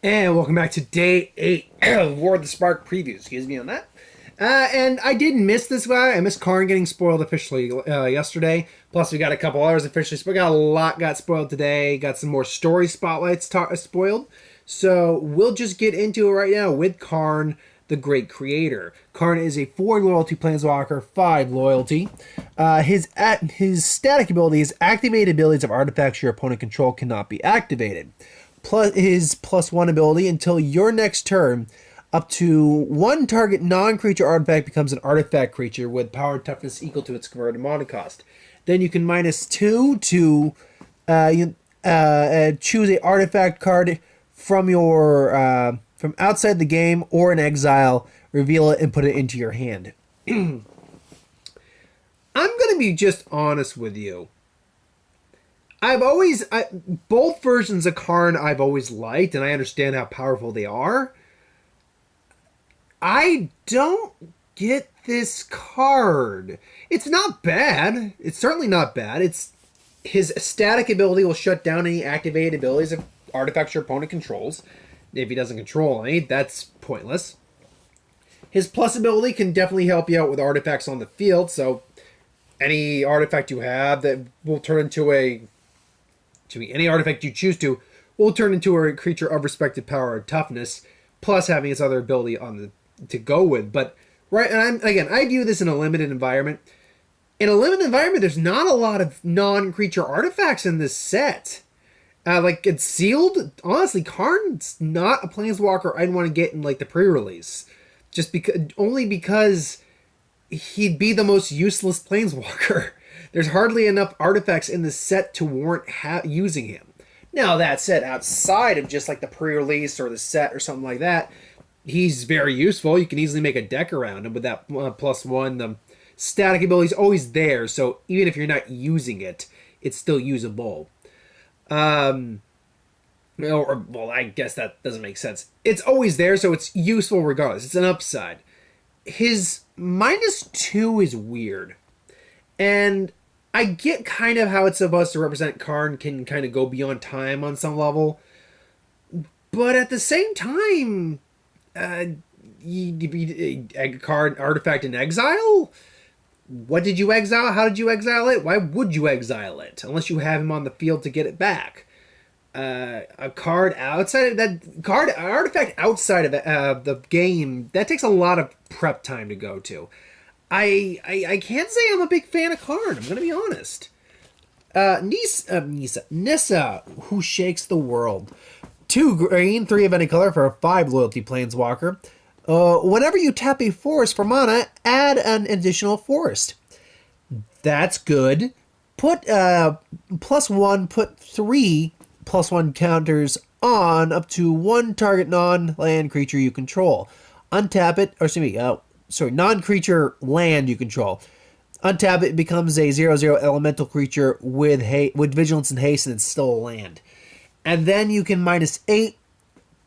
And welcome back to day 8 of War of the Spark preview. Excuse me on that. And I did miss this guy. I missed Karn getting spoiled officially yesterday. Plus, we got a couple others officially. We got a lot got spoiled today. Got some more story spotlights spoiled. So we'll just get into it right now with Karn, the Great Creator. Karn is a 4 loyalty planeswalker, 5 loyalty. His static ability, his activated abilities of artifacts your opponent control cannot be activated. Plus his +1 ability until your next turn, up to 1 target non-creature artifact becomes an artifact creature with power and toughness equal to its converted mana cost. Then you can -2 to choose a artifact card from your from outside the game or in exile, reveal it and put it into your hand. I'm gonna be just honest with you. Both versions of Karn I've always liked, and I understand how powerful they are. I don't get this card. It's not bad. It's certainly not bad. His static ability will shut down any activated abilities of artifacts your opponent controls. If he doesn't control any, that's pointless. His plus ability can definitely help you out with artifacts on the field, so any artifact you have that will turn into any artifact you choose to will turn into a creature of respected power or toughness, plus having its other ability to go with. But I view this in a limited environment. In a limited environment, there's not a lot of non-creature artifacts in this set. It's sealed. Honestly, Karn's not a planeswalker I'd want to get in the pre-release, only because he'd be the most useless planeswalker. There's hardly enough artifacts in the set to warrant using him. Now, that said, outside of just the pre-release or the set or something like that, he's very useful. You can easily make a deck around him with that +1. The static ability is always there, so even if you're not using it, it's still usable. I guess that doesn't make sense. It's always there, so it's useful regardless. It's an upside. His -2 is weird. And I get kind of how it's supposed to represent Karn can kind of go beyond time on some level. But at the same time, Karn artifact in exile? What did you exile? How did you exile it? Why would you exile it? Unless you have him on the field to get it back. A artifact outside of the game, that takes a lot of prep time to go to. I can't say I'm a big fan of Karn. I'm going to be honest. Nissa, who shakes the world. 2 green, 3 of any color for a 5 loyalty planeswalker. Whenever you tap a forest for mana, add an additional forest. That's good. Put +1, put 3 +1 counters on up to 1 target non-land creature you control. Untap it, non-creature land you control. Untap it, becomes a 0/0 elemental creature with vigilance and haste, and it's still a land. And then you can -8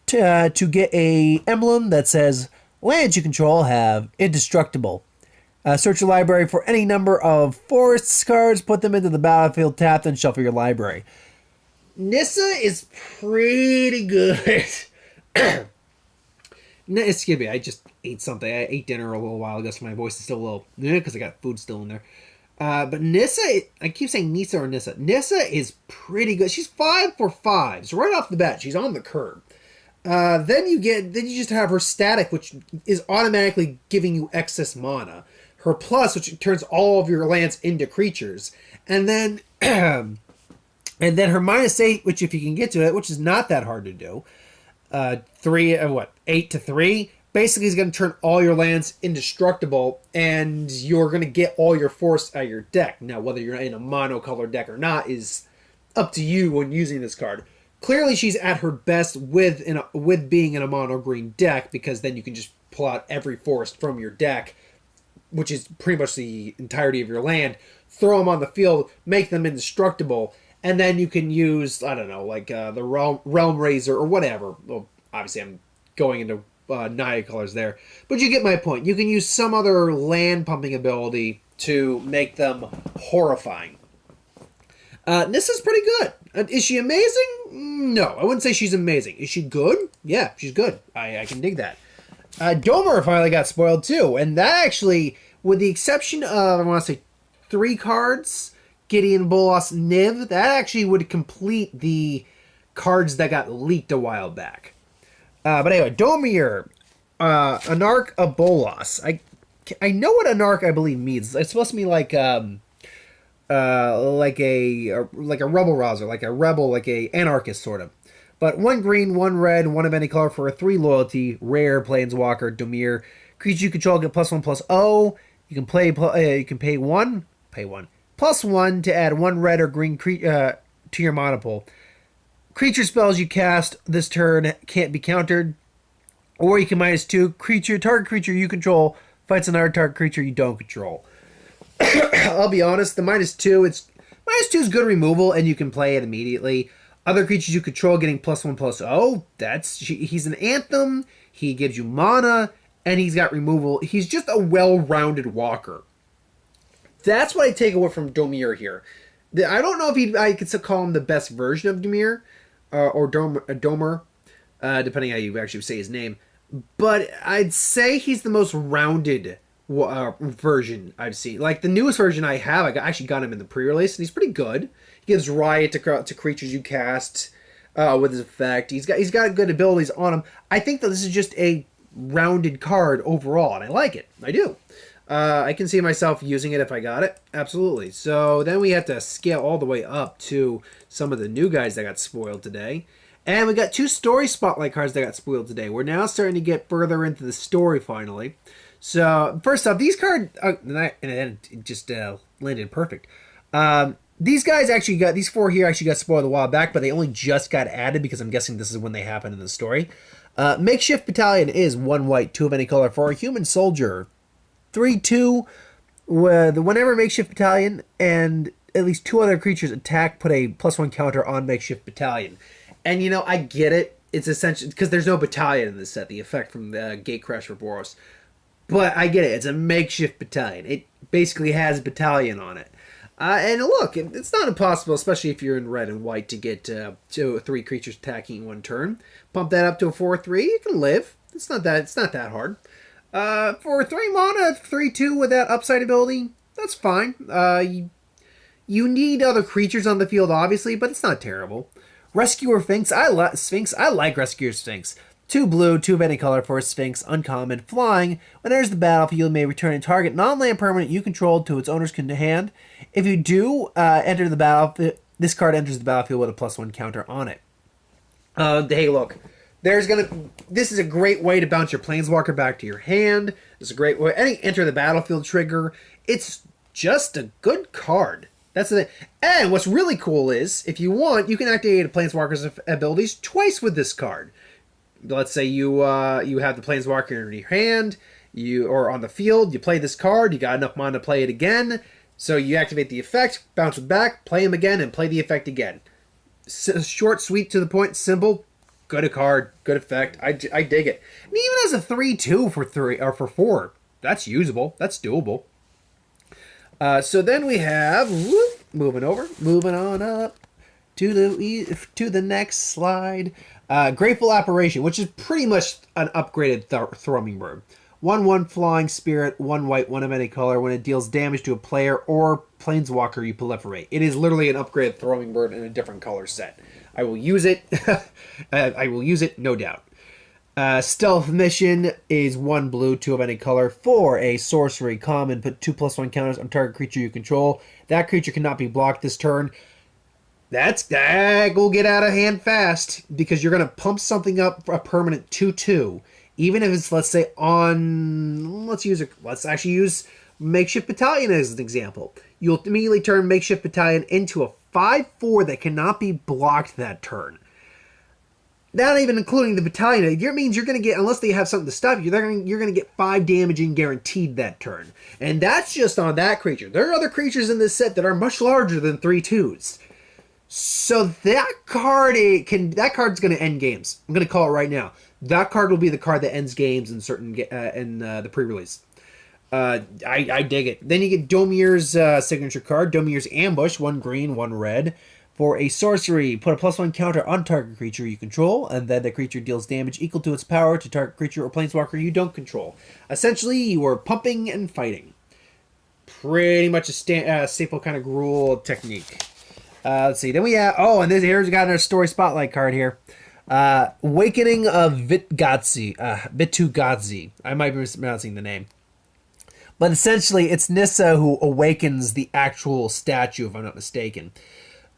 to get a emblem that says lands you control have indestructible. Search your library for any number of forests cards, put them into the battlefield tapped, and shuffle your library. Nissa is pretty good. Excuse me, I just ate something. I ate dinner a little while ago, so my voice is still a little because I got food still in there. But Nissa, I keep saying Nissa or Nissa. Nissa is pretty good. She's 5 for 5, so right off the bat, she's on the curb. Then you just have her static, which is automatically giving you excess mana. Her plus, which turns all of your lands into creatures, and then her -8, which if you can get to it, which is not that hard to do. 8 to 3, basically is going to turn all your lands indestructible, and you're going to get all your forests out of your deck. Now, whether you're in a mono-color deck or not is up to you when using this card. Clearly, she's at her best with being in a mono-green deck, because then you can just pull out every forest from your deck, which is pretty much the entirety of your land, throw them on the field, make them indestructible, and then you can use, the Realm Razor or whatever. Well, obviously, I'm going into Naya colors there. But you get my point. You can use some other land pumping ability to make them horrifying. Nissa's pretty good. Is she amazing? No, I wouldn't say she's amazing. Is she good? Yeah, she's good. I can dig that. Domri finally got spoiled too, and that actually, with the exception of, I want to say, 3 cards, Gideon, Bolas, Niv, that actually would complete the cards that got leaked a while back. But anyway, Domri, Anarch of Bolas. I know what Anarch, I believe, means. It's supposed to be like a rebel rouser, like a rebel, like a anarchist sort of. But 1 green, 1 red, 1 of any color for a 3 loyalty, rare planeswalker, Domri. Creature you control get +1/+0. You can pay 1 +1 to add 1 red or green to your mana pool. Creature spells you cast this turn can't be countered. Or you can -2 target creature you control fights another target creature you don't control. I'll be honest, the -2, -2 is good removal, and you can play it immediately. Other creatures you control getting +1/+0. He's an Anthem. He gives you mana, and he's got removal. He's just a well-rounded walker. That's what I take away from Domri here. I don't know if I could call him the best version of Domri, or Domer, depending how you actually say his name. But I'd say he's the most rounded version I've seen. Like the newest version I have, I actually got him in the pre-release, and he's pretty good. He gives riot to creatures you cast with his effect. He's got good abilities on him. I think that this is just a rounded card overall, and I like it. I do. I can see myself using it if I got it. Absolutely. So then we have to scale all the way up to some of the new guys that got spoiled today. And we got 2 story spotlight cards that got spoiled today. We're now starting to get further into the story finally. So first off, these cards, and it just landed perfect. These 4 here actually got spoiled a while back, but they only just got added because I'm guessing this is when they happen in the story. Makeshift Battalion is 1 white, 2 of any color for a human soldier. 3/2, whenever Makeshift Battalion and at least 2 other creatures attack, put a +1 counter on Makeshift Battalion. And I get it. It's essentially because there's no battalion in this set, the effect from the Gatecrash for Boros. But I get it. It's a makeshift battalion. It basically has battalion on it. And look, it's not impossible, especially if you're in red and white, to get 2 or 3 creatures attacking in 1 turn. Pump that up to a 4/3. You can live. It's not that hard. For 3 mana, 3/2 with that upside ability, that's fine. You need other creatures on the field, obviously, but it's not terrible. Rescuer Sphinx. I like Rescuer Sphinx. 2 blue, 2 of any color for a Sphinx, uncommon, flying. When it enters the battlefield, you may return a target non-land permanent you control to its owner's hand. If you do enter the battlefield, this card enters the battlefield with a +1 counter on it. Hey, look. This is a great way to bounce your Planeswalker back to your hand. It's a great way. Any enter the battlefield trigger. It's just a good card. That's the thing. And what's really cool is, if you want, you can activate a Planeswalker's abilities twice with this card. Let's say you have the Planeswalker in your hand, or on the field, you play this card, you got enough mana to play it again, so you activate the effect, bounce it back, play him again, and play the effect again. Short, sweet, to the point, simple, good card, good effect. I dig it. And even as a 3/2 for 3 or for 4, that's usable, that's doable. So then we have, moving on up to the next slide. Grateful Apparition, which is pretty much an upgraded Thrumming Bird. 1/1 Flying Spirit, 1 white, 1 of any color. When it deals damage to a player or Planeswalker, you proliferate. It is literally an upgraded Thrumming Bird in a different color set. I will use it. I will use it, no doubt. Stealth Mission is 1 blue, 2 of any color for a sorcery common. Put 2 +1 counters on target creature you control. That creature cannot be blocked this turn. That will get out of hand fast, because you're going to pump something up a permanent 2/2. Even if it's, let's say, let's actually use Makeshift Battalion as an example. You'll immediately turn Makeshift Battalion into a 5/4 that cannot be blocked that turn. Not even including the battalion. It means you're going to get, unless they have something to stop you, you're going to get 5 damaging guaranteed that turn. And that's just on that creature. There are other creatures in this set that are much larger than 3/2s. So that card's going to end games. I'm going to call it right now. That card will be the card that ends games in certain the pre-release. I dig it. Then you get Domir's signature card, Domir's Ambush, 1 green, 1 red. For a sorcery, put a +1 counter on target creature you control, and then the creature deals damage equal to its power to target creature or planeswalker you don't control. Essentially, you are pumping and fighting. Pretty much a staple kind of Gruul technique. Let's see. Then we have... Oh, and here's we got our story spotlight card here. Awakening of Vitu-Gadzi. I might be mispronouncing the name. But essentially, it's Nissa who awakens the actual statue, if I'm not mistaken.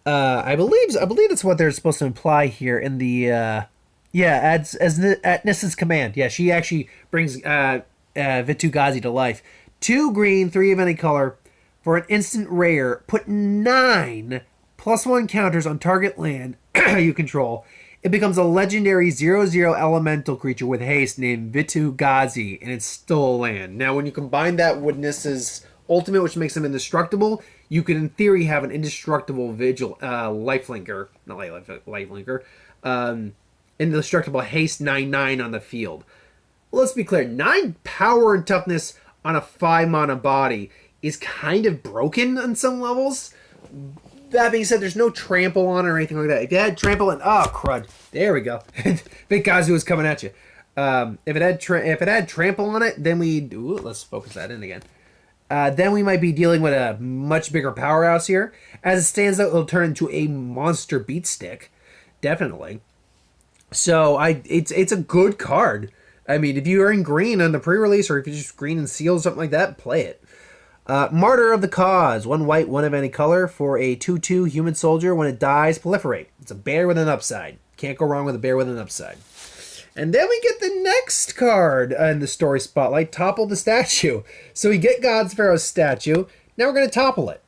I believe that's what they're supposed to imply here in the... at Nissa's command. Yeah, she actually brings Vitu-Gadzi to life. 2 green, 3 of any color. For an instant rare, put 9 +1 counters on target land you control. It becomes a legendary 0/0 elemental creature with haste named Vitu-Gadzi, and it's still a land. Now, when you combine that with Nissa's ultimate, which makes him indestructible, you could, in theory, have an indestructible lifelinker, not lifelinker, indestructible haste 9/9 on the field. Let's be clear, 9 power and toughness on a 5-mana body is kind of broken on some levels. That being said, there's no trample on it or anything like that. If you had trample and... Oh, crud. There we go. Big Kazu is coming at you. If it had trample on it, then we... Ooh, let's focus that in again. Then we might be dealing with a much bigger powerhouse here. As it stands out, it'll turn into a monster beat stick. Definitely. So, it's a good card. I mean, if you are in green on the pre-release, or if you're just green and sealed, something like that, play it. Martyr of the Cause. 1 white, 1 of any color. For a 2/2 human soldier. When it dies, proliferate. It's a bear with an upside. Can't go wrong with a bear with an upside. And then we get the next card in the story spotlight. Topple the statue. So we get God's Pharaoh's statue. Now we're going to topple it.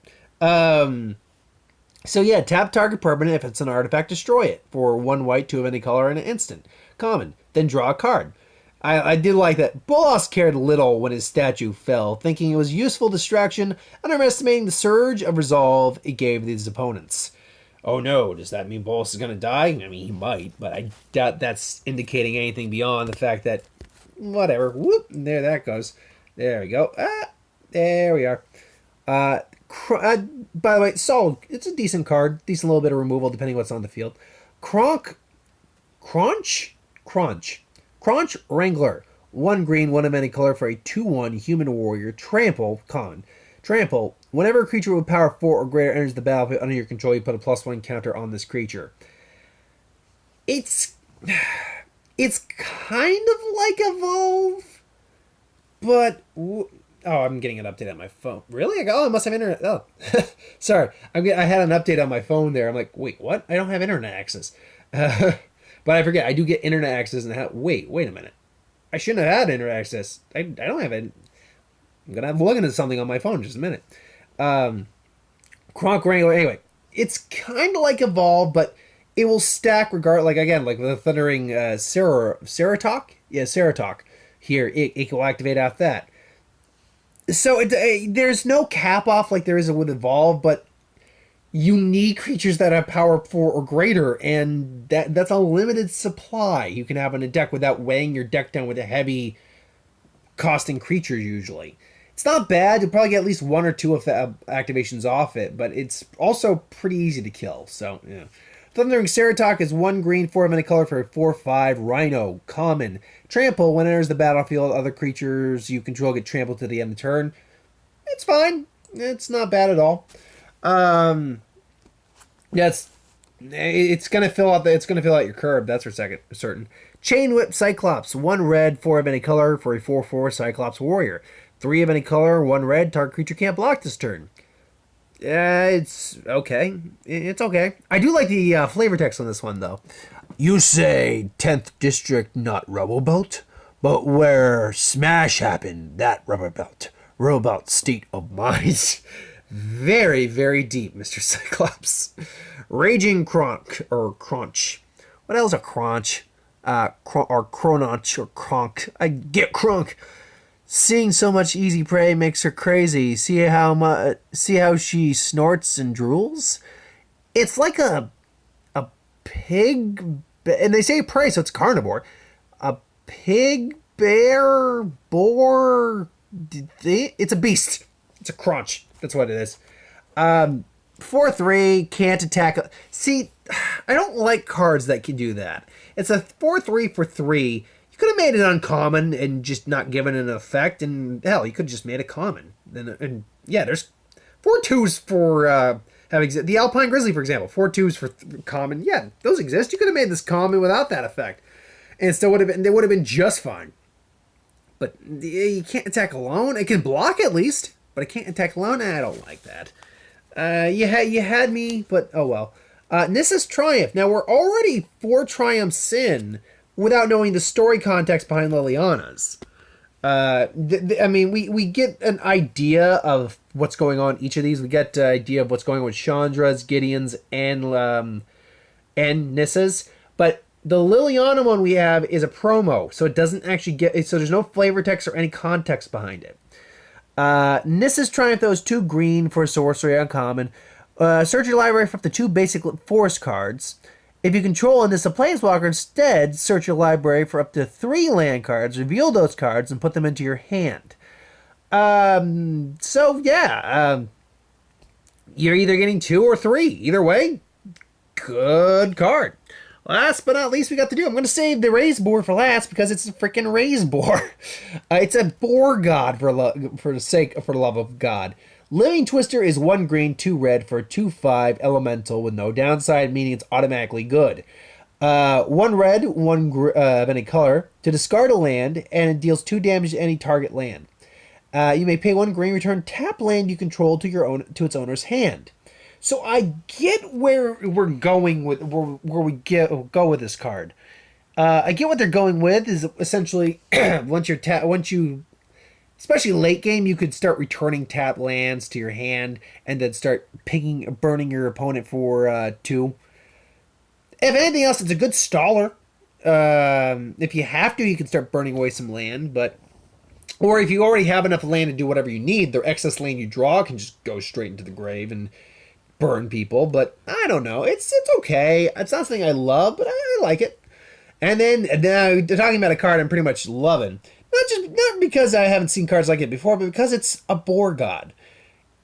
So yeah, tap target permanent. If it's an artifact, destroy it. For 1 white, 2 of any color, and an instant. Common. Then draw a card. I did like that. Bolas cared little when his statue fell, thinking it was a useful distraction, underestimating the surge of resolve it gave his opponents. Oh no, does that mean Bolas is going to die? I mean, he might, but I doubt that's indicating anything beyond the fact that, whatever, whoop, there that goes. There we go. There we are. By the way, solid. It's a decent card. Decent little bit of removal depending what's on the field. Crunch Wrangler. 1 green, 1 of any color for a 2/1 human warrior. Trample. Con. Trample. Whenever a creature with power 4 or greater enters the battlefield under your control, you put a +1 counter on this creature. It's kind of like Evolve, but... Oh, I'm getting an update on my phone. Really? I must have internet. Oh, sorry. I had an update on my phone there. I'm like, wait, what? I don't have internet access. But I forget, I do get internet access and wait a minute. I shouldn't have had internet access. I don't have it. I'm going to have to look into something on my phone in just a minute. Kronk Wrangler, anyway. It's kind of like Evolve, but it will stack like with the Thundering Ceratok? Yeah, Ceratok. Here, it will activate after that. So there's no cap off like there is with Evolve, but you need creatures that have power 4 or greater, and that's a limited supply you can have on a deck without weighing your deck down with a heavy costing creature usually. It's not bad. You'll probably get at least 1 or 2 activations off it, but it's also pretty easy to kill. So, yeah. Thundering Ceratok is 1 green, 4 of any color for a 4/5 Rhino. Common. Trample. When it enters the battlefield, other creatures you control get trampled to the end of the turn. It's fine. It's not bad at all. Yeah, it's gonna fill out your curb. That's for certain. Chain Whip Cyclops. 1 red, 4 of any color for a 4/4 Cyclops Warrior. 3 of any color, 1 red. Target creature can't block this turn. It's okay. It's okay. I do like the flavor text on this one though. You say 10th district, not rubble belt, but where smash happened, that rubber belt state of mind. Very, very deep, Mr. Cyclops. Raging Crunch. What else a Crunch? Or Cronach or Kronk. I get Crunk. Seeing so much easy prey makes her crazy. See how she snorts and drools? It's like a pig, and they say prey, so it's carnivore. A pig, bear, boar, It's a beast. It's a crunch. That's what it is. 4/3 can't attack. See, I don't like cards that can do that. It's a 4/3 for 3. You could have made it uncommon and just not given an effect, and hell, you could have just made it common. And yeah, there's 4/2s for having the Alpine Grizzly, for example. 4/2s for common. Yeah, those exist. You could have made this common without that effect, and it still would have been. They would have been just fine. But you can't attack alone. It can block at least, but it can't attack alone. I don't like that. You had me, but oh well. Nissa's Triumph. Now we're already 4 triumphs in without knowing the story context behind Liliana's. I mean, we get an idea of what's going on in each of these. We get an idea of what's going on with Chandra's, Gideon's, and Nissa's. But the Liliana one we have is a promo, so it doesn't actually get. So there's no flavor text or any context behind it. Nissa's Triumph, though, is 2 green for a sorcery uncommon. Search your library for up to 2 basic forest cards. If you control a Nissa Planeswalker, instead, search your library for up to 3 land cards, reveal those cards, and put them into your hand. So, yeah. You're either getting 2 or 3. Either way, good card. Last but not least, we got to do. I'm going to save the Raze Boar for last because it's a freaking Raze Boar. It's a Boar God for the love of God. Living Twister is 1 green, 2 red for a 2/5 elemental with no downside, meaning it's automatically good. 1 red, 1 of any color to discard a land, and it deals 2 damage to any target land. You may pay 1 green, return tap land you control to its owner's hand. So I get where we're going with where we go with this card. I get what they're going with is essentially once you, especially late game, you could start returning tap lands to your hand and then start burning your opponent for 2. If anything else, it's a good staller. If you have to, you can start burning away some land, or if you already have enough land to do whatever you need, the excess land you draw can just go straight into the grave and burn people. But I don't know. It's okay. It's not something I love, but I like it. And then now talking about a card I'm pretty much loving. Not because I haven't seen cards like it before, but because it's a Boar God.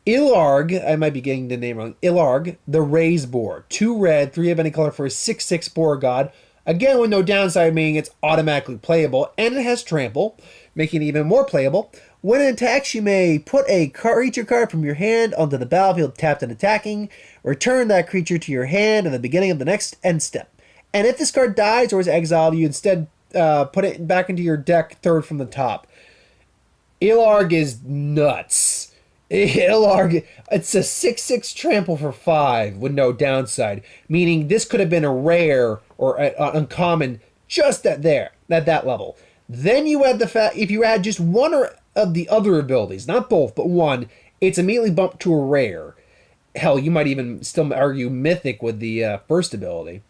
Illharg, I might be getting the name wrong. Illharg the Raze Boar. 2 red, 3 of any color for a 6/6 Boar God. Again, with no downside, meaning it's automatically playable, and it has trample, making it even more playable. When it attacks, you may put a creature card from your hand onto the battlefield tapped and attacking. Return that creature to your hand at the beginning of the next end step. And if this card dies or is exiled, you instead put it back into your deck 3rd from the top. Illharg is nuts. Illharg, it's a 6/6 trample for 5 with no downside, meaning this could have been a rare or uncommon just at that level. Then you add the fact, if you add just one of the other abilities, not both, but one, it's immediately bumped to a rare. Hell, you might even still argue mythic with the first ability.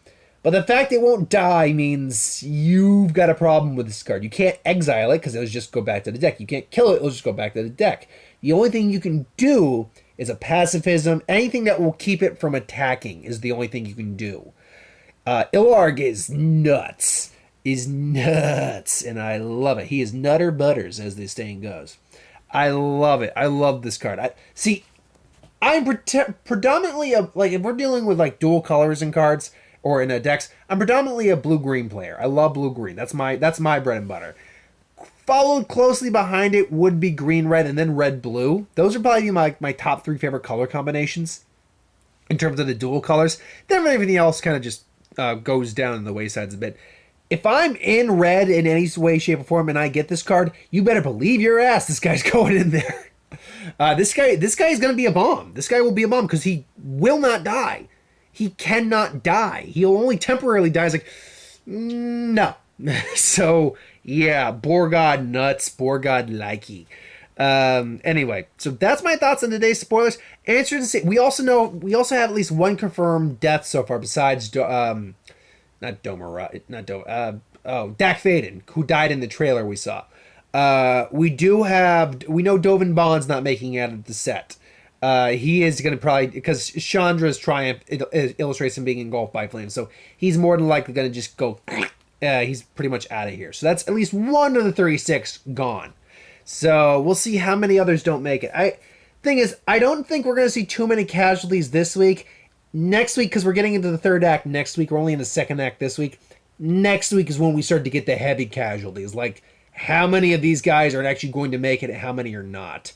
But the fact it won't die means you've got a problem with this card. You can't exile it because it'll just go back to the deck. You can't kill it, it'll just go back to the deck. The only thing you can do is a pacifism. Anything that will keep it from attacking is the only thing you can do. Illharg is nuts. And I love it. He is nutter butters, as the saying goes. I love it. I love this card. I'm predominantly like, if we're dealing with like dual colors in cards or in a decks, I'm predominantly a blue-green player. I love blue-green. That's my bread and butter. Followed closely behind it would be green-red and then red-blue. Those are probably my top 3 favorite color combinations in terms of the dual colors. Then everything else kind of just goes down in the waysides a bit. If I'm in red in any way, shape, or form and I get this card, you better believe your ass this guy's going in there. This guy is going to be a bomb. This guy will be a bomb because he will not die. He cannot die. He'll only temporarily die. It's like, no. So, yeah, Boar God nuts, Boar God likey. Anyway, so that's my thoughts on today's spoilers. Answer to say, we also have at least 1 confirmed death so far besides Dak Faden, who died in the trailer we saw. We know Dovin Bond's not making it out of the set. He is going to probably, because Chandra's Triumph illustrates him being engulfed by flames, so he's more than likely going to just go, he's pretty much out of here. So that's at least 1 of the 36 gone. So we'll see how many others don't make it. Thing is, I don't think we're going to see too many casualties this week. Next week, because we're getting into the third act next week, we're only in the second act this week. Next week is when we start to get the heavy casualties. Like, how many of these guys are actually going to make it and how many are not.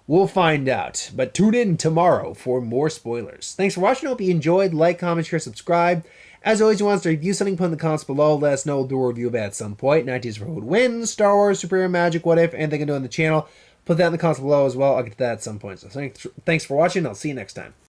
We'll find out. But tune in tomorrow for more spoilers. Thanks for watching. I hope you enjoyed. Like, comment, share, subscribe. As always, you want us to review something, put in the comments below. Let us know. We'll do a review of it at some point. 90s for who would win, Star Wars, Superior Magic, what if, anything I can do on the channel. Put that in the comments below as well. I'll get to that at some point. So thanks for watching. I'll see you next time.